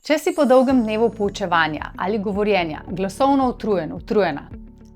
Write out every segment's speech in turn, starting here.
Če si po dolgem dnevu poučevanja ali govorjenja glasovno utrujen, utrujena,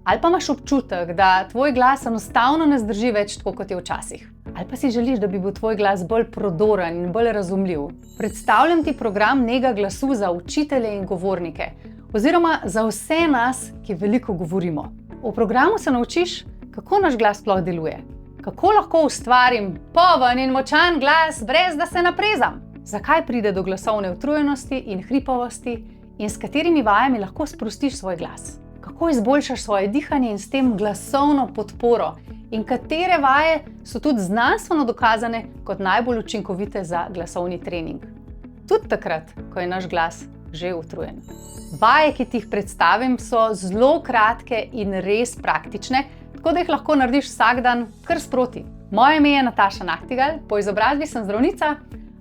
ali pa imaš občutek, da tvoj glas enostavno ne zdrži več tako, kot je včasih, ali pa si želiš, da bi bil tvoj glas bolj prodoren in bolj razumljiv, predstavljam ti program Nega glasu za učitelje in govornike, oziroma za vse nas, ki veliko govorimo. V programu se naučiš, kako naš glas sploh deluje, kako lahko ustvarim poln in močan glas, brez da se naprezam. Zakaj pride do glasovne utrujenosti in hripavosti in s katerimi vajami lahko sprostiš svoj glas? Kako izboljšaš svoje dihanje in s tem glasovno podporo in katere vaje so tudi znanstveno dokazane kot najbolj učinkovite za glasovni trening? Tudi takrat, ko je naš glas že utrujen. Vaje, ki ti jih predstavim, so zelo kratke in res praktične, tako da jih lahko narediš vsak dan kar sproti. Moje ime je Nataša Nachtigal, po izobrazbi sem zdravnica,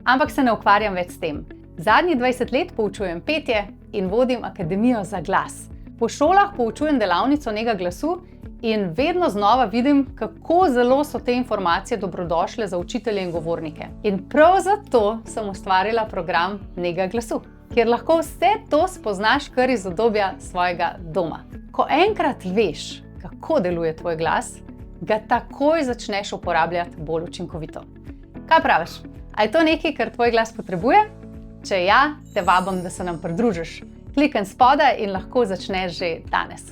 ampak se ne ukvarjam več s tem. Zadnjih 20 let poučujem petje in vodim Akademijo za glas. Po šolah poučujem delavnico Nega glasu in vedno znova vidim, kako zelo so te informacije dobrodošle za učitelje in govornike. In prav zato sem ustvarila program Nega glasu, kjer lahko vse to spoznaš kar iz udobja svojega doma. Ko enkrat veš, kako deluje tvoj glas, ga takoj začneš uporabljati bolj učinkovito. Kaj praviš? A je to nekaj, kar tvoj glas potrebuje? Če ja, te vabim, da se nam pridružiš. Klikni spodaj in lahko začneš že danes.